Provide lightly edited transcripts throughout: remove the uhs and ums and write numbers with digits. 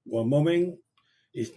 One moment. It's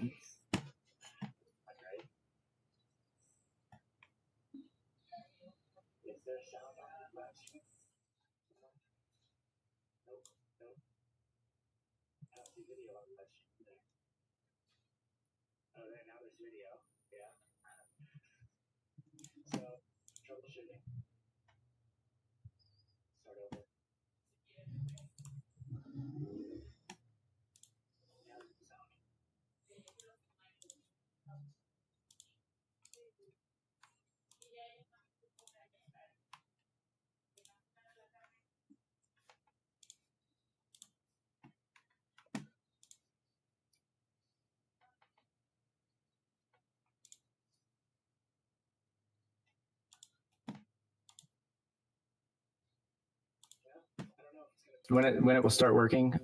when it will start working.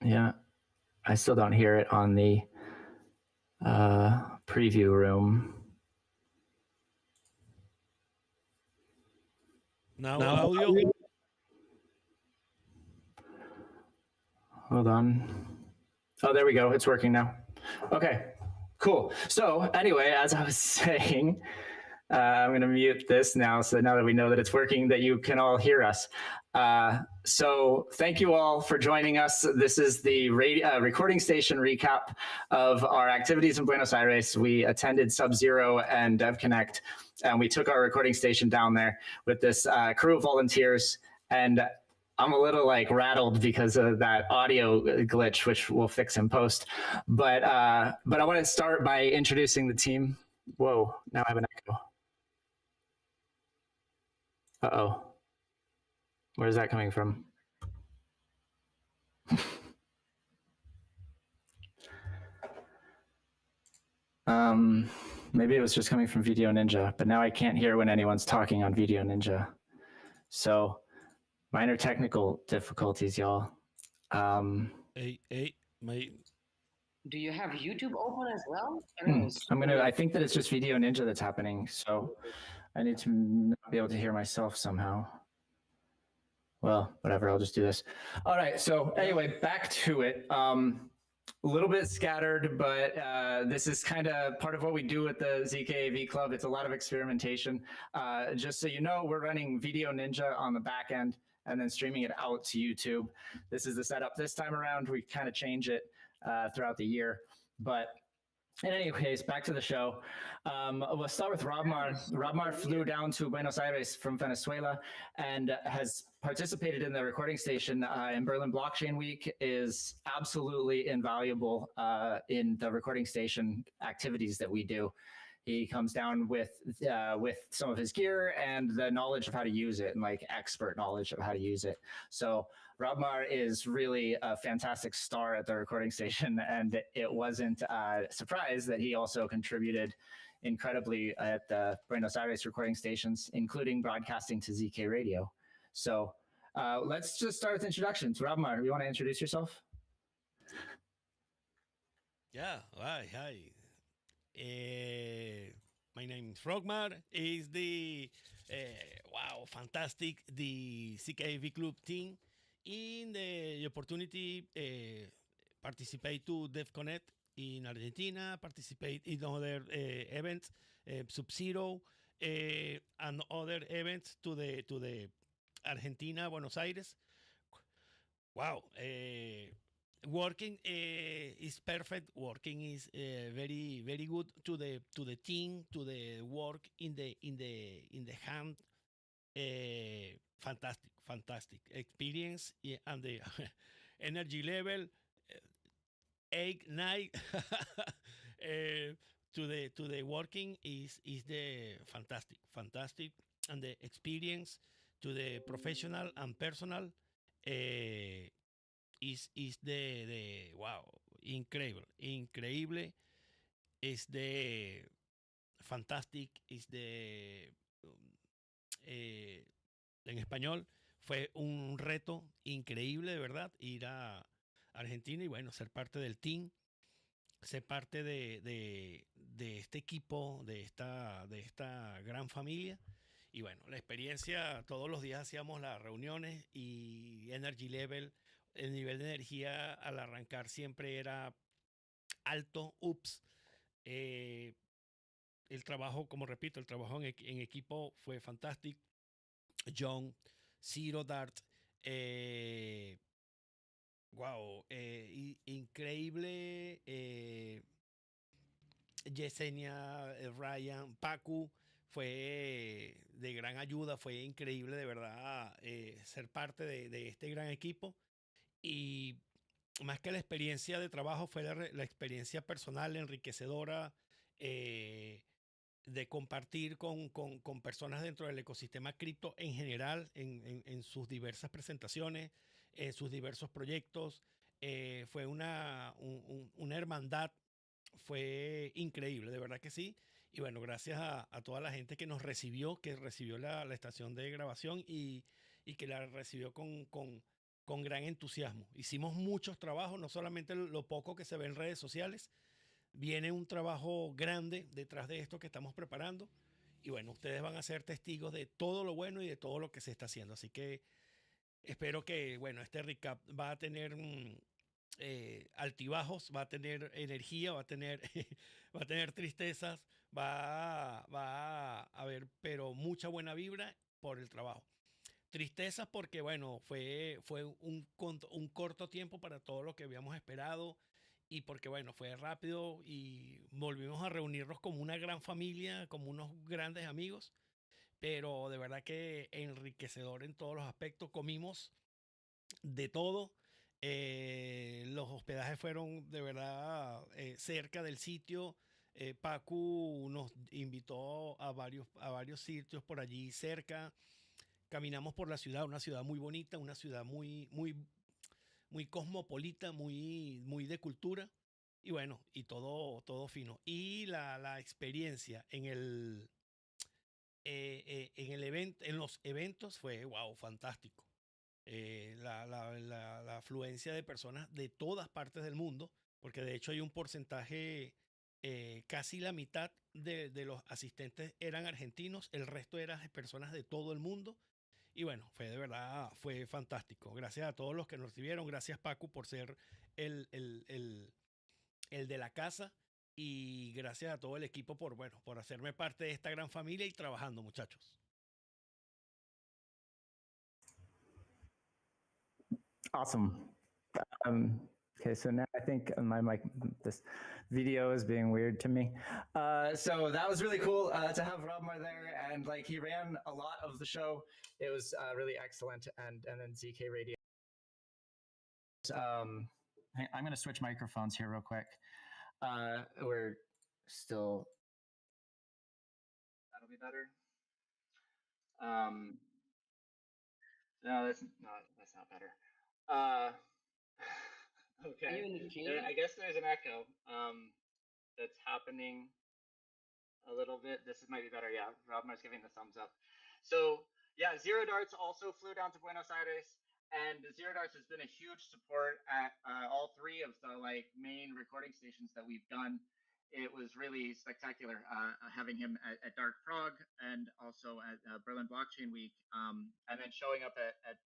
Yeah, I still don't hear it on the preview room. Now audio. Hold on. Oh, there we go. It's working now. Okay, cool. So anyway, as I was saying, I'm going to mute this now. So now that we know that it's working, that you can all hear us. So thank you all for joining us. This is the recording station recap of our activities in Buenos Aires. We attended Sub0 and Devconnect, and we took our recording station down there with this crew of volunteers. And I'm a little like rattled because of that audio glitch, which we'll fix in post. But I want to start by introducing the team. Whoa, now I have an echo. Uh-oh. Where's that coming from? Maybe it was just coming from Video Ninja, but now I can't hear when anyone's talking on Video Ninja. So minor technical difficulties, y'all. My Do you have YouTube open as well? I think that it's just Video Ninja that's happening. So I need to not be able to hear myself somehow. Well, whatever, I'll just do this. All right, so anyway, back to it. A little bit scattered, but this is kind of part of what we do at the zkAV Club. It's a lot of experimentation. Just so you know, we're running Video Ninja on the back end and then streaming it out to YouTube. This is the setup this time around. We kind of change it throughout the year. But in any case, back to the show. We'll start with Robmar. Robmar flew down to Buenos Aires from Venezuela and has participated in the recording station in Berlin Blockchain Week, is absolutely invaluable in the recording station activities that we do. He comes down with some of his gear and the knowledge of how to use it, and like expert knowledge of how to use it. So Robmar is really a fantastic star at the recording station, and it wasn't a surprise that he also contributed incredibly at the Buenos Aires recording stations, including broadcasting to ZK Radio. So let's just start with introductions. Robmar, you want to introduce yourself? Yeah, hi. My name is Frogmar. Is the wow, fantastic, the zkAV Club team in the opportunity participate to Devconnect in Argentina, participate in other events, Sub0 and other events to the Argentina, Buenos Aires. Wow. Working is perfect. Working is very good to the team, to the work in the hand fantastic experience and the energy level, 8 9 to the working is the fantastic, and the experience to the professional and personal is the wow, increíble, is the fantastic, is the en español. Fue un reto increíble, de verdad, ir a Argentina y bueno, ser parte del team, ser parte de este equipo, de esta gran familia. Y bueno, la experiencia, todos los días hacíamos las reuniones y energy level, el nivel de energía al arrancar siempre era alto, el trabajo, como repito, el trabajo en equipo fue fantástico. John, Zero Dart, wow, increíble. Yesenia, Ryan, Pacu, fue de gran ayuda, fue increíble de verdad ser parte de este gran equipo. Y más que la experiencia de trabajo, fue la experiencia personal enriquecedora de compartir con personas dentro del ecosistema cripto en general, en sus diversas presentaciones, en sus diversos proyectos. Fue una hermandad, fue increíble, de verdad que sí. Y bueno, gracias a toda la gente que nos recibió, que recibió la estación de grabación y que la recibió con gran entusiasmo. Hicimos muchos trabajos, no solamente lo poco que se ve en redes sociales, viene un trabajo grande detrás de esto que estamos preparando. Y bueno, ustedes van a ser testigos de todo lo bueno y de todo lo que se está haciendo. Así que espero que, bueno, este recap va a tener altibajos, va a tener energía, va a tener, va a tener tristezas, va a haber, pero mucha buena vibra por el trabajo. Tristezas porque, bueno, fue un corto tiempo para todo lo que habíamos esperado y porque, bueno, fue rápido y volvimos a reunirnos como una gran familia, como unos grandes amigos, pero de verdad que enriquecedor en todos los aspectos. Comimos de todo. Los hospedajes fueron de verdad cerca del sitio. Pacu nos invitó a varios sitios por allí cerca. Caminamos por la ciudad, una ciudad muy bonita, una ciudad muy cosmopolita, muy de cultura. Y bueno, y todo fino. Y la experiencia en el evento, en los eventos fue, wow, fantástico. La afluencia de personas de todas partes del mundo, porque de hecho hay un porcentaje, casi la mitad de los asistentes eran argentinos, el resto eran personas de todo el mundo. Y bueno, fue de verdad, fue fantástico. Gracias a todos los que nos recibieron. Gracias, Paco, por ser el, el, el, el de la casa. Y gracias a todo el equipo por, bueno, por hacerme parte de esta gran familia y trabajando, muchachos. Awesome. Okay, so now I think my mic, this video is being weird to me. So that was really cool to have Robmar there, and like he ran a lot of the show. It was really excellent, and then ZK Radio. I'm going to switch microphones here real quick. We're still. That'll be better. No, that's not better. Okay. I guess there's an echo that's happening a little bit. This might be better. Yeah, Robmar's giving the thumbs up. So yeah, Zero Darts also flew down to Buenos Aires, and Zero Darts has been a huge support at all three of the main recording stations that we've done. It was really spectacular having him at Dark Frog and also at Berlin Blockchain Week, and then showing up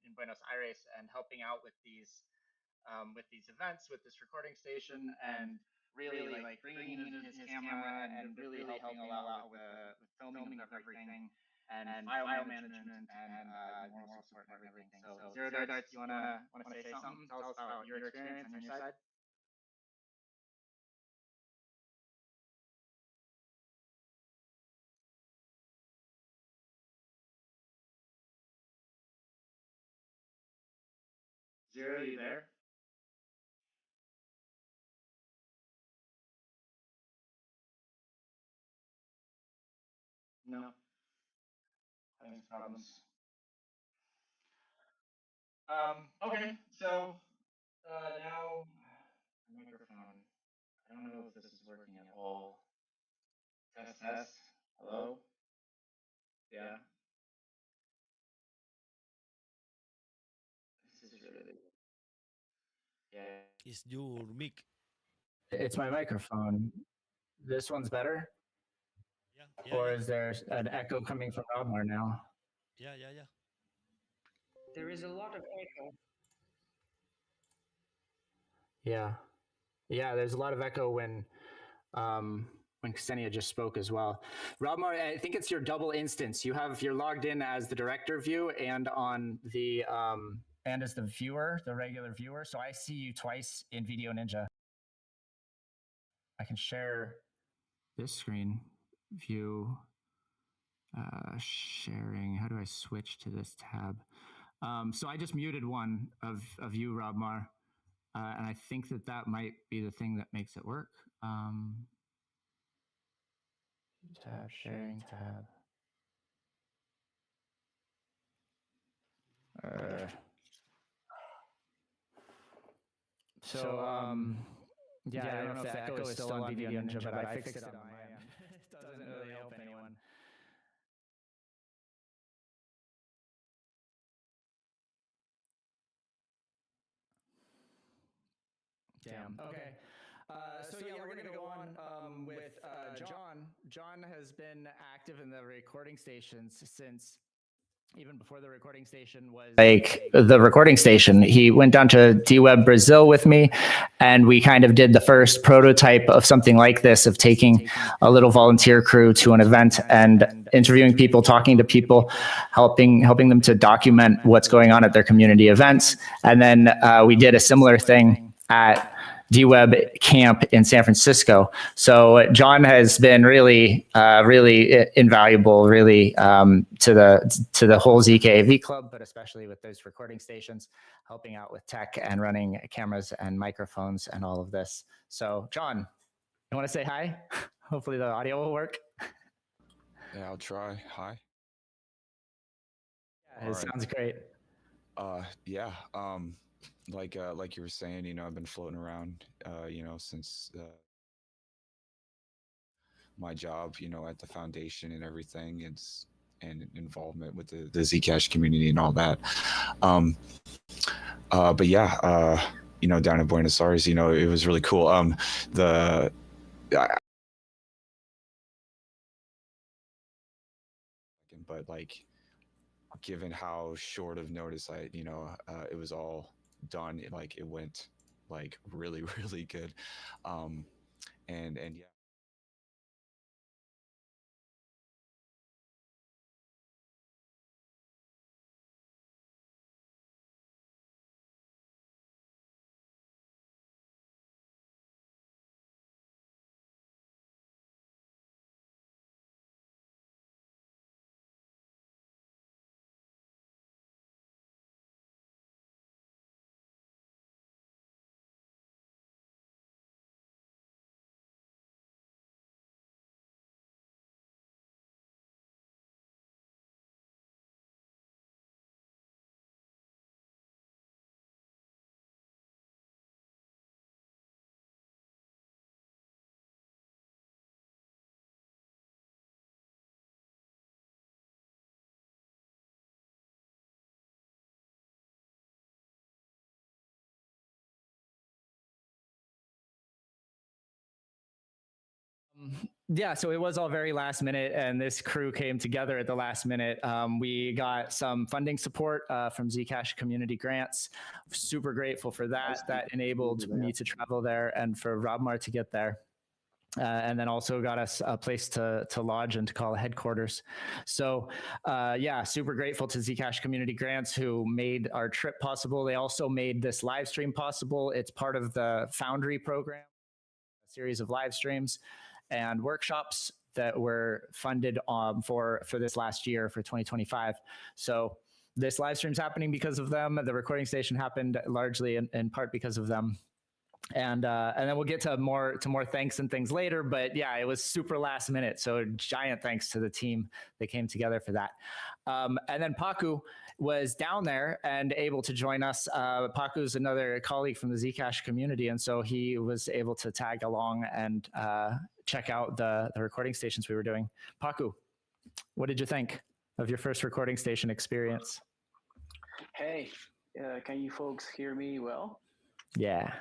in Buenos Aires and helping out with these events, with this recording station, and really bringing in his camera and really helping a lot with filming of everything and file management and moral support and everything. So Zero Darts, you wanna say something? Tell us about your experience on your side. Zero, you there? No. Having problems. Okay, so now microphone. I don't know if this is working at all. Test, test. Hello? Yeah. This is really. Yeah. It's your mic. It's my microphone. This one's better? Yeah, Or yeah, is there an echo coming from Robmar now? yeah, yeah, yeah. There is a lot of echo. Yeah. Yeah, there's a lot of echo when Ksenia just spoke as well. Robmar, I think it's your double instance. You're logged in as the director view and on the and as the viewer, the regular viewer. So I see you twice in Video Ninja. I can share this screen view sharing. How do I switch to this tab? So I just muted one of you, Robmar, and I think that might be the thing that makes it work. Tab, sharing tab. Yeah, I don't know if the echo is still on Video Ninja, but I fixed it on my end. It doesn't really help anyone. Damn. Okay. So yeah, we're gonna go on with John. John has been active in the recording stations since even before the recording station was like the recording station. He went down to DWeb Brazil with me, and we kind of did the first prototype of something like this, of taking a little volunteer crew to an event and interviewing people, talking to people, helping them to document what's going on at their community events. And then we did a similar thing at DWeb camp in San Francisco. So John has been really invaluable, really to the whole zkAV club, but especially with those recording stations, helping out with tech and running cameras and microphones and all of this. So John, you want to say hi? Hopefully the audio will work. Yeah, I'll try. Hi. Yeah, it sounds great. Yeah. Like you were saying, I've been floating around, since my job, at the foundation and everything, and involvement with the Zcash community and all that. But yeah, down in Buenos Aires, it was really cool. But like, given how short of notice it was all done, it went like really, really good. And yeah. Yeah, so it was all very last minute, and this crew came together at the last minute. We got some funding support from Zcash community grants. Super grateful for that. That enabled me to travel there and for Robmar to get there. And then also got us a place to lodge and to call headquarters. So yeah, super grateful to Zcash community grants who made our trip possible. They also made this live stream possible. It's part of the Foundry program, a series of live streams and workshops that were funded for this last year, for 2025. So this live stream's happening because of them. The recording station happened largely in part because of them. And then we'll get to more thanks and things later. But yeah, it was super last minute. So giant thanks to the team that came together for that. And then Paku was down there and able to join us. Paku's another colleague from the Zcash community. And so he was able to tag along and check out the recording stations we were doing. Paku, what did you think of your first recording station experience? Hey, can you folks hear me well? Yeah.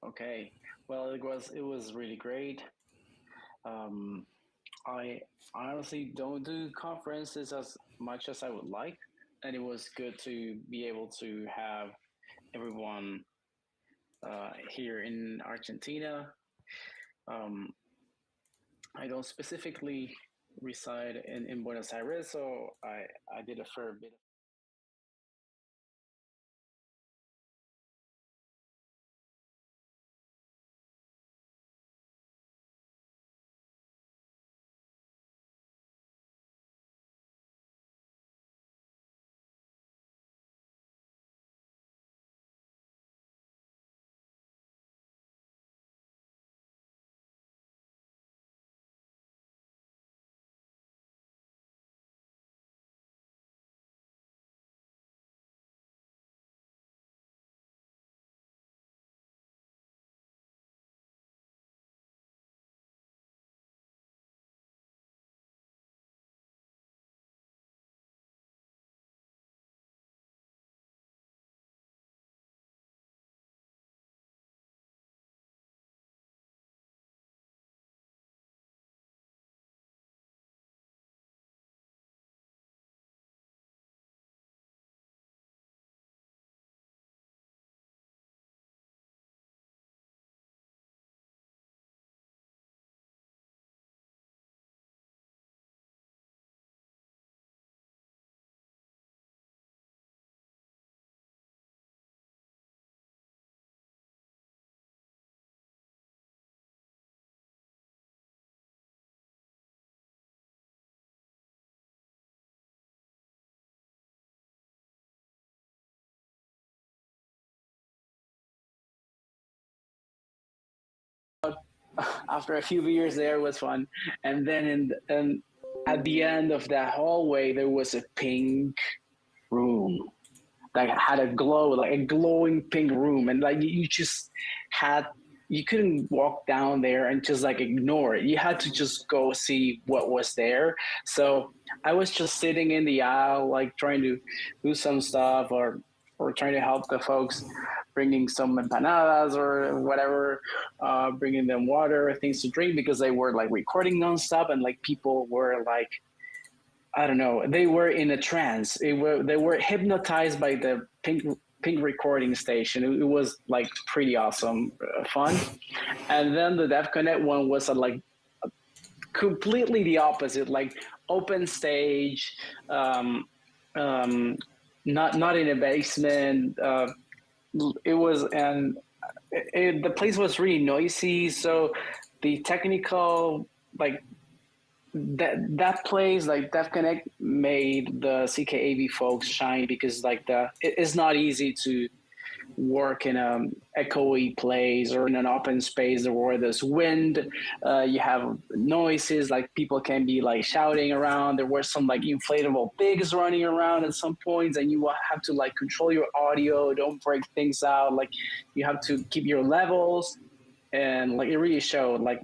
Okay. Well, it was really great. I honestly don't do conferences as much as I would like, and it was good to be able to have everyone here in Argentina. I don't specifically reside in Buenos Aires, so I did a fair bit. After a few beers there was fun, and then at the end of that hallway there was a pink room that had a glow, like a glowing pink room, and like you couldn't walk down there and just like ignore it. You had to just go see what was there. So I was just sitting in the aisle, like trying to do some stuff or trying to help the folks, bringing some empanadas or whatever, bringing them water, things to drink, because they were like recording nonstop, and like people were like, I don't know, they were in a trance. They were hypnotized by the pink recording station. It was like pretty awesome, fun. And then the Devconnect one was like completely the opposite, like open stage, not in a basement. It was, and the place was really noisy. So the technical, like that place, like Devconnect, made the CKAV folks shine, because like it's not easy to work in a echoey place or in an open space where there's wind, you have noises, like people can be like shouting around. There were some like inflatable pigs running around at some points, and you have to like control your audio, don't break things out, like you have to keep your levels, and like it really showed like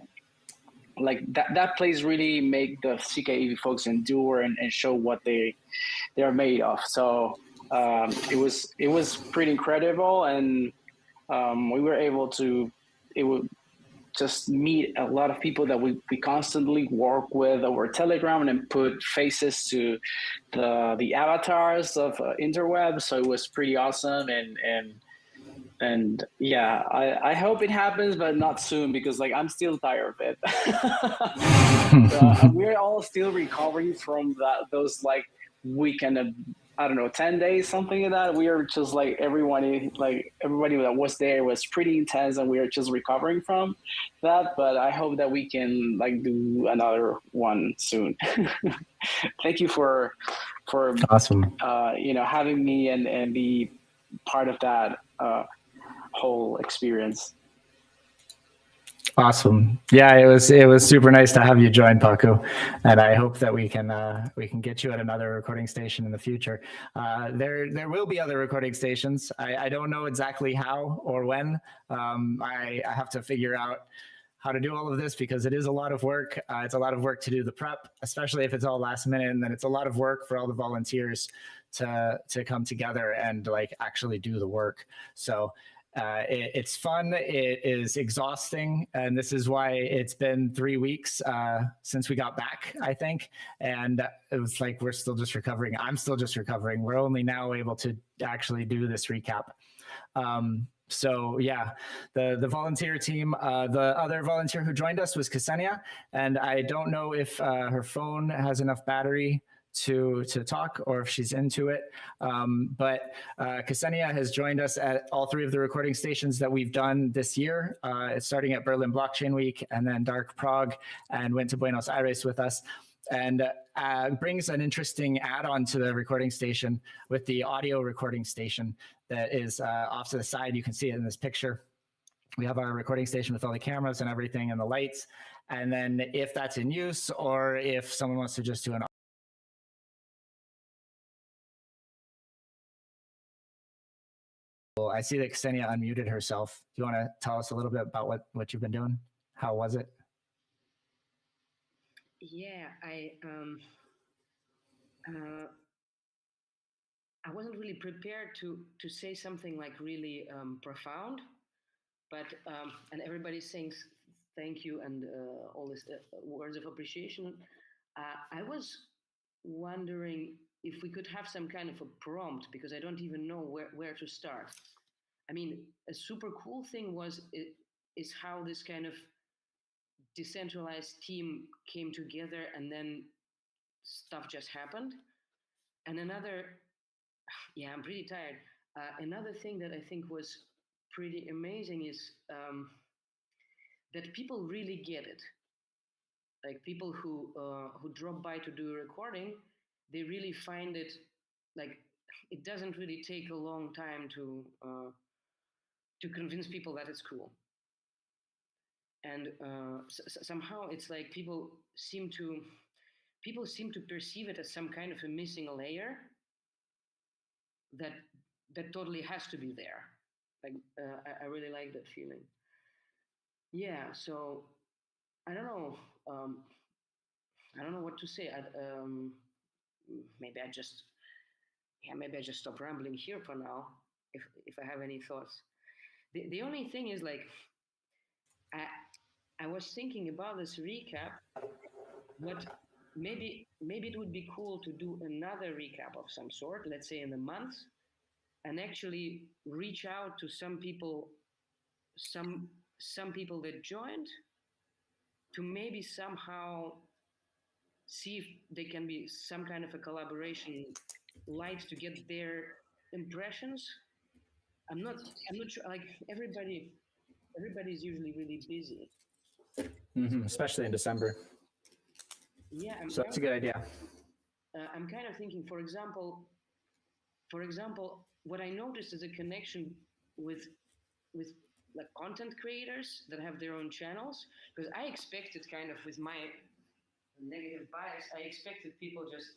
that place really make the CKAV folks endure and show what they're made of. So it was pretty incredible, and we were able to just meet a lot of people that we constantly work with over Telegram, and put faces to the avatars of interweb. So it was pretty awesome, and yeah, I hope it happens, but not soon, because like I'm still tired of it. We're all still recovering from those like weekend I don't know, 10 days, something like that. We are just like everybody that was there was pretty intense, and we are just recovering from that. But I hope that we can like do another one soon. Thank you for Awesome. having me and be part of that whole experience. Awesome. Yeah, it was super nice to have you join, Paco, and I hope that we can get you at another recording station in the future. There will be other recording stations. I don't know exactly how or when. I have to figure out how to do all of this because it is a lot of work. It's a lot of work to do the prep, especially if it's all last minute, and then it's a lot of work for all the volunteers to come together and like actually do the work. So it's fun. It is exhausting. And this is why it's been 3 weeks since we got back, I think. And it was like, we're still just recovering. I'm still just recovering. We're only now able to actually do this recap. So yeah, the volunteer team, the other volunteer who joined us was Ksenia. And I don't know if her phone has enough battery to talk or if she's into it. But Ksenia has joined us at all 3 of the recording stations that we've done this year, starting at Berlin Blockchain Week and then Dark Prague, and went to Buenos Aires with us, and brings an interesting add-on to the recording station with the audio recording station that is off to the side. You can see it in this picture. We have our recording station with all the cameras and everything and the lights. And then if that's in use, or if someone wants to just do an I see that Ksenia unmuted herself. Do you want to tell us a little bit about what you've been doing? How was it? Yeah, I wasn't really prepared to say something like really profound, but and everybody's saying thank you and all these words of appreciation. I was wondering if we could have some kind of a prompt, because I don't even know where to start. I mean, a super cool thing is how this kind of decentralized team came together and then stuff just happened. And yeah, I'm pretty tired. Another thing that I think was pretty amazing is that people really get it. Like people who drop by to do a recording, they really find it like it doesn't really take a long time to convince people that it's cool. And somehow it's like people seem to perceive it as some kind of a missing layer that totally has to be there. Like I really like that feeling. Yeah, so I don't know. I don't know what to say. Maybe I just stop rambling here for now. If I have any thoughts, the only thing is like I was thinking about this recap, but maybe it would be cool to do another recap of some sort. Let's say in a month, and actually reach out to some people that joined, to maybe somehow see if there can be some kind of a collaboration light to get their impressions. I'm not sure, like everybody's usually really busy. Especially in December. Yeah, So that's a good idea. I'm kind of thinking, for example, what I noticed is a connection with like content creators that have their own channels, because I expected, kind of with my negative bias, I expected people just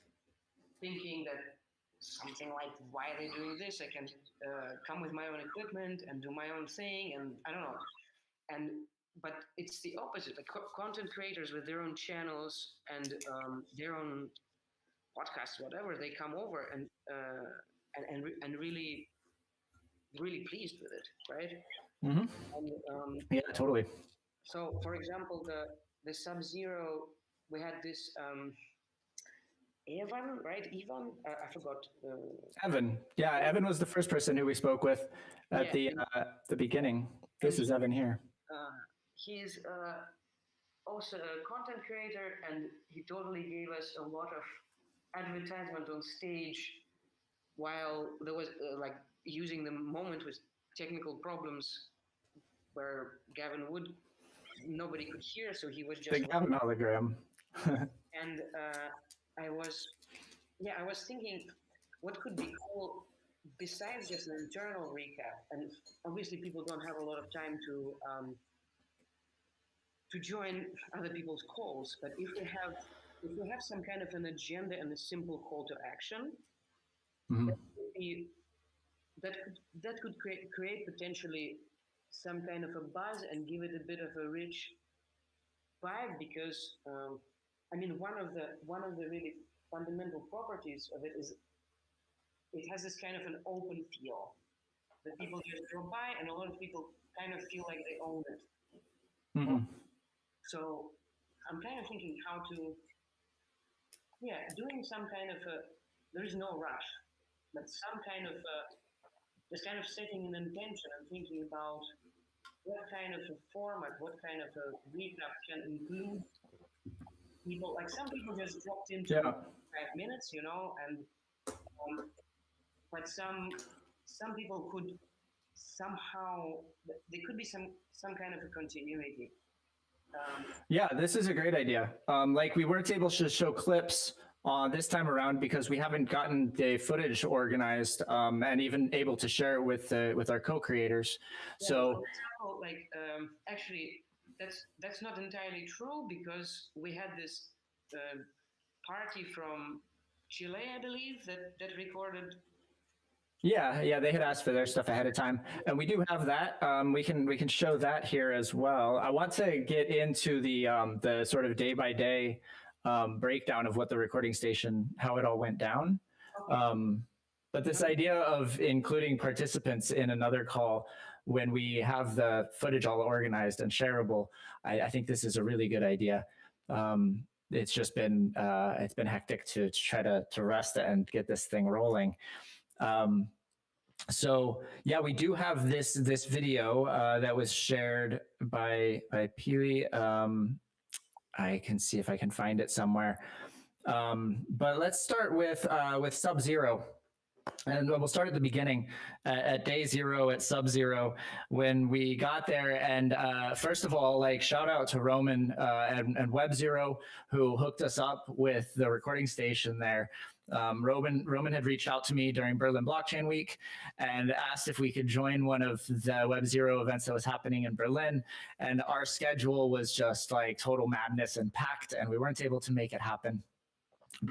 thinking that something like, why are they doing this? I can come with my own equipment and do my own thing, and I don't know. But it's the opposite. Like content creators with their own channels and their own podcasts, whatever, they come over and really pleased with it, right? Mm-hmm. And, yeah, totally. so, for example, the Sub0, we had this Evan, right? Evan, I forgot. Evan. Yeah, Evan was the first person who we spoke with at the beginning. This is Evan here. He's also a content creator, and he totally gave us a lot of advertisement on stage while there was like using the moment with technical problems where Gavin Wood, nobody could hear, so he was The just Gavin hologram. and I was thinking, what could be cool besides just an internal recap? And obviously, people don't have a lot of time to join other people's calls. But if we have some kind of an agenda and a simple call to action, Mhm. that could create potentially some kind of a buzz and give it a bit of a rich vibe, because I mean, one of the really fundamental properties of it is it has this kind of an open feel that people just drop by, and a lot of people kind of feel like they own it. Mhm. So I'm kind of thinking how to, doing some kind of there is no rush, but some kind of just kind of setting an intention and thinking about what kind of a format, what kind of a recap can include people. Like some people just dropped into Yeah. 5 minutes, and but some people could somehow, there could be some kind of a continuity. Yeah, this is a great idea. Like we weren't able to show clips this time around because we haven't gotten the footage organized and even able to share it with our co-creators. Yeah, So for example, like actually, that's not entirely true, because we had this party from Chile, I believe, that recorded. yeah, they had asked for their stuff ahead of time, and we do have that. We can show that here as well. I want to get into the sort of day by day breakdown of what the recording station, how it all went down. But this idea of including participants in another call when we have the footage all organized and shareable, I think this is a really good idea. It's just been it's been hectic to try to rest and get this thing rolling. So yeah, we do have this video that was shared by Peely. I can see if I can find it somewhere. But let's start with Sub0. And we'll start at the beginning, at day 0 at Sub0, when we got there. And first of all, like shout out to Roman and Web0, who hooked us up with the recording station there. Roman had reached out to me during Berlin Blockchain Week and asked if we could join one of the Web0 events that was happening in Berlin. And our schedule was just like total madness and packed, and we weren't able to make it happen.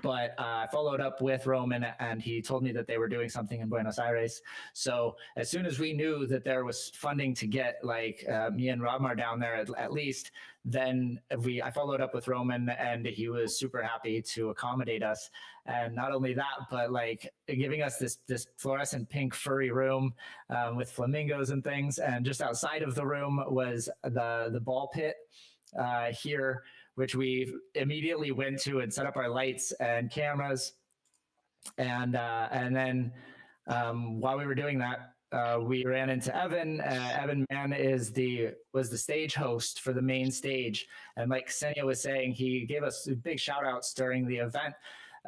But I followed up with Roman, and he told me that they were doing something in Buenos Aires. So as soon as we knew that there was funding to get like me and Radmar down there at least, then I followed up with Roman, and he was super happy to accommodate us. And not only that, but like giving us this fluorescent pink furry room with flamingos and things. And just outside of the room was the ball pit here, which we immediately went to and set up our lights and cameras. And then while we were doing that, we ran into Evan. Evan Mann was the stage host for the main stage. And like Ksenia was saying, he gave us big shout outs during the event.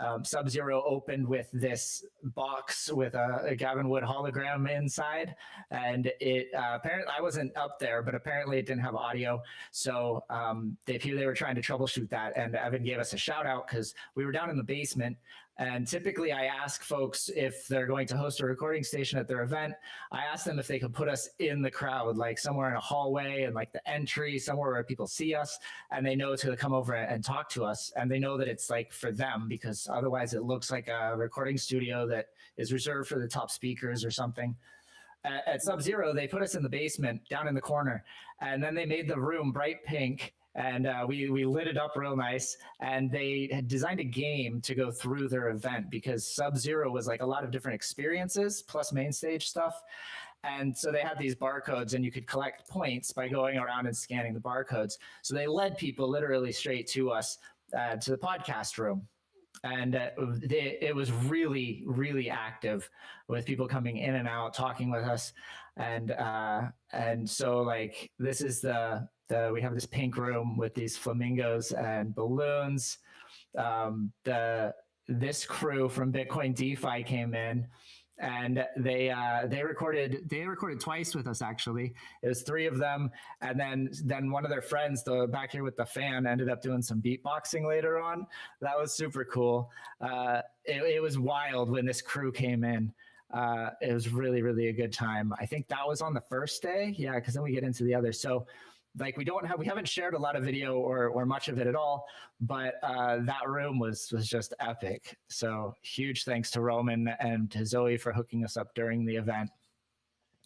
Sub0 opened with this box with a Gavin Wood hologram inside, and it apparently, I wasn't up there, but apparently it didn't have audio, so they were trying to troubleshoot that, and Evan gave us a shout out because we were down in the basement. And typically I ask folks if they're going to host a recording station at their event, I ask them if they could put us in the crowd, like somewhere in a hallway and like the entry, somewhere where people see us and they know to come over and talk to us. And they know that it's like for them, because otherwise it looks like a recording studio that is reserved for the top speakers or something. At Sub0, they put us in the basement down in the corner, and then they made the room bright pink. And we lit it up real nice, and they had designed a game to go through their event, because Sub0 was like a lot of different experiences plus main stage stuff. And so they had these barcodes, and you could collect points by going around and scanning the barcodes. So they led people literally straight to us, to the podcast room. And it was really, really active with people coming in and out, talking with us. And so like, this is we have this pink room with these flamingos and balloons. The this crew from Bitcoin DeFi came in, and they recorded twice with us. Actually, it was 3 of them, and then one of their friends, the back here with the fan, ended up doing some beatboxing later on. That was super cool. It was wild when this crew came in. It was really, really a good time. I think that was on the first day. Yeah, because then we get into the others. So like we haven't shared a lot of video or much of it at all, but that room was just epic. So huge thanks to Roman and to Zoe for hooking us up during the event.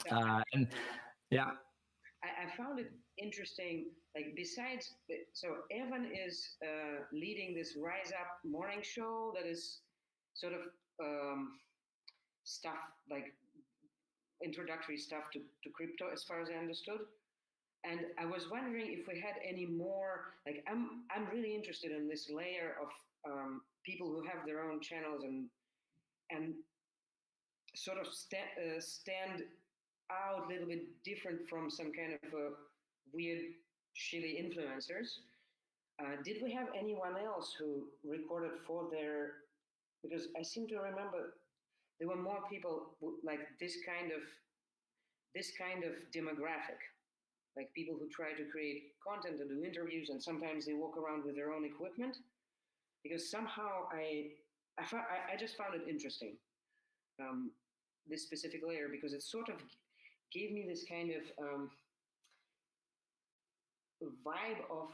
And yeah. I found it interesting, like besides, so Evan is leading this Rise Up morning show that is sort of stuff like introductory stuff to crypto, as far as I understood. And I was wondering if we had any more, like I'm really interested in this layer of people who have their own channels and sort of stand out a little bit different from some kind of weird shilly influencers. Did we have anyone else who recorded for their, because I seem to remember there were more people like this kind of demographic, like people who try to create content and do interviews, and sometimes they walk around with their own equipment. Because somehow I just found it interesting, this specific layer, because it sort of gave me this kind of vibe of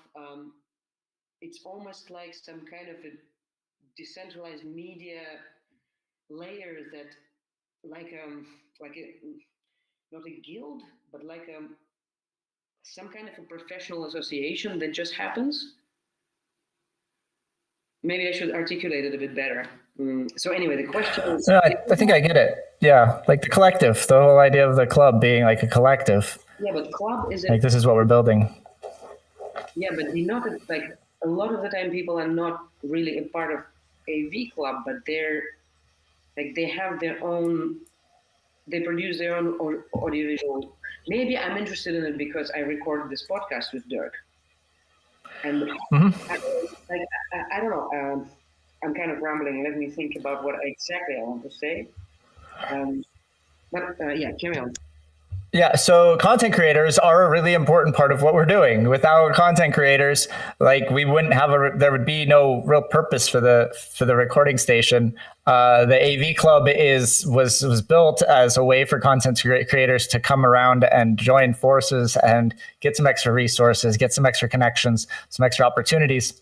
it's almost like some kind of a decentralized media layer that like a not a guild, but like some kind of a professional association that just happens. Maybe I should articulate it a bit better. So anyway, the question is... No, I think I get it. Yeah, like the collective, the whole idea of the club being like a collective. Yeah, but club is... Like this is what we're building. Yeah, but not like a lot of the time people are not really a part of AV club, but they're like they have their own, they produce their own audiovisual. Maybe I'm interested in it because I recorded this podcast with Dirk. And I don't know, I'm kind of rambling. Let me think about what exactly I want to say. Yeah, carry on. Yeah, so content creators are a really important part of what we're doing. Without content creators, like we wouldn't have there would be no real purpose for the recording station. The AV Club was built as a way for content creators to come around and join forces and get some extra resources, get some extra connections, some extra opportunities.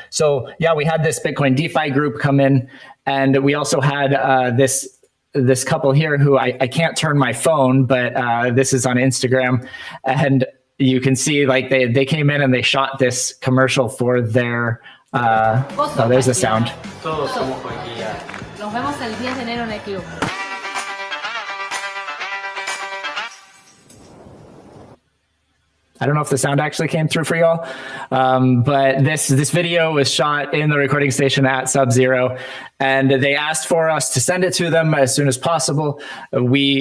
So yeah, we had this Bitcoin DeFi group come in, and we also had this couple here who I can't turn my phone, but this is on Instagram, and you can see like they came in and they shot this commercial for their oh, there's the sound. Todos somos cualquiera. Nos vemos el 10 de enero en el club. I don't know if the sound actually came through for y'all, but this video was shot in the recording station at Sub0, and they asked for us to send it to them as soon as possible. We